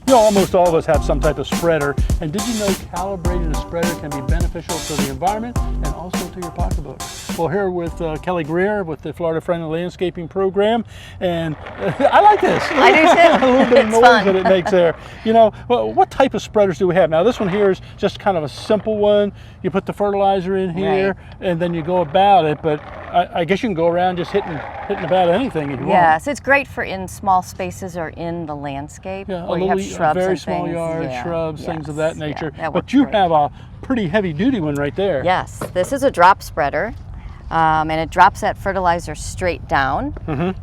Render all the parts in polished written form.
You know, almost all of us have some type of spreader, and did you know calibrating a spreader can be beneficial to the environment and also to your pocketbook? Well, here with Kelly Greer with the Florida Friendly Landscaping Program, and I like this. I do too. A little bit of It's noise fun. that it makes there. You know, well, what type of spreaders do we have? Now, this one here is just kind of a simple one. You put the fertilizer in here, and then you go about it, but I guess you can go around just hitting about anything if you want. Yes, it's great for in small spaces or in the landscape, Yeah, where you have shrubs very and small things. yard, Yeah, shrubs, things of that nature. that But works you great. have a pretty heavy duty one right there. Yes, this is a drop spreader, and it drops that fertilizer straight down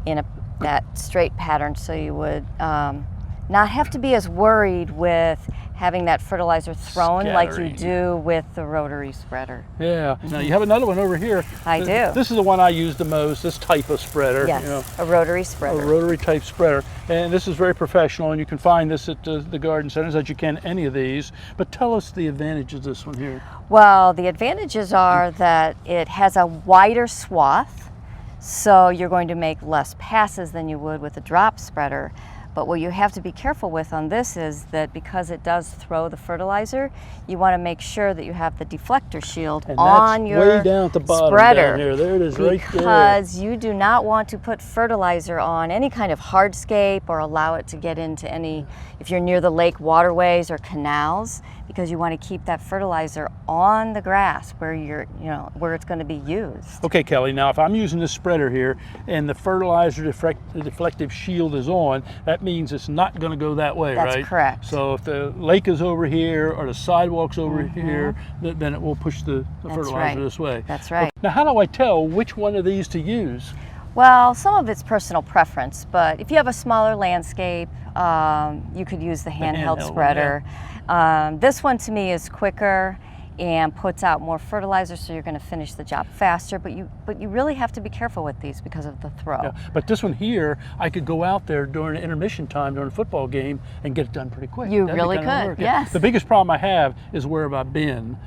in that straight pattern, so you would not have to be as worried with having that fertilizer thrown like you do with the rotary spreader. Yeah. Now you have another one over here. I do. This is the one I use the most, this type of spreader. Yes, you know, a rotary spreader. a rotary type spreader. And this is very professional, and you can find this at the garden centers as you can any of these. But tell us the advantage of this one here. Well, the advantages are that it has a wider swath, so you're going to make less passes than you would with a drop spreader. But what you have to be careful with on this is that because it does throw the fertilizer, you want to make sure that you have the deflector shield And on that's your way down at the bottom spreader. down here. There it is, right there. Because you do not want to put fertilizer on any kind of hardscape or allow it to get into any, if you're near the lake waterways or canals, because you want to keep that fertilizer on the grass where where it's going to be used. Okay, Kelly, now if I'm using this spreader here and the fertilizer deflective shield is on, that means it's not going to go that way, right? That's correct. So if the lake is over here or the sidewalk's over here, then it will push the fertilizer this way. That's right. Now, how do I tell which one of these to use? Well, some of it's personal preference, but if you have a smaller landscape, you could use the handheld spreader. This one to me is quicker and puts out more fertilizer, so you're going to finish the job faster, but you really have to be careful with these because of the throw. Yeah, but this one here, I could go out there during intermission time during a football game and get it done pretty quick. You That'd really be kinda could, work. yes. The biggest problem I have is where have I been?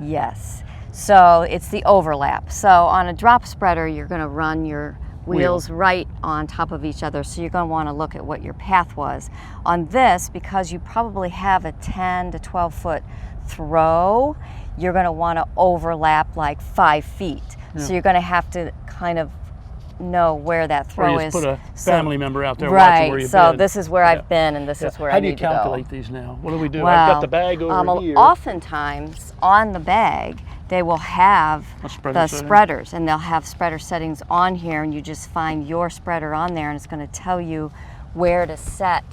Yes, so it's the overlap. So on a drop spreader, you're going to run your wheels right on top of each other, so you're going to want to look at what your path was. On this, because you probably have a 10 to 12 foot throw, you're going to want to overlap like 5 feet. So you're going to have to kind of know where that throw is. Or you just put a family member out there watching where you've been. Right, so this is where I've been and this is where I need to go. How do you calculate these now? What do we do? Well, I've got the bag over here. Oftentimes on the bag, they will have the spreaders, and they'll have spreader settings on here, and you just find your spreader on there, and it's going to tell you where to set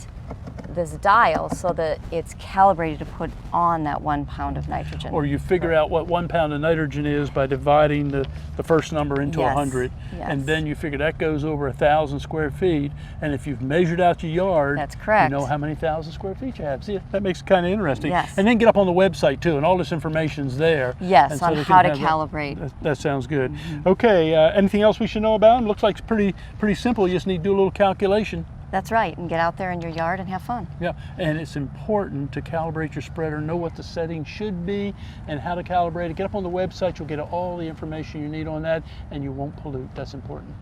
this dial so that it's calibrated to put on that 1 pound of nitrogen. Or you figure out what 1 pound of nitrogen is by dividing the first number into 100, and then you figure that goes over 1,000 square feet, and if you've measured out your yard, that's correct, you know how many 1,000 square feet you have. See, that makes it kind of interesting. Yes. And then get up on the website too, and all this information's there. Yes, and so on how to calibrate. That sounds good. Okay, anything else we should know about them? Looks like it's pretty simple. You just need to do a little calculation. That's right, and get out there in your yard and have fun. Yeah, and it's important to calibrate your spreader, know what the setting should be and how to calibrate it. Get up on the website, you'll get all the information you need on that, and you won't pollute. That's important.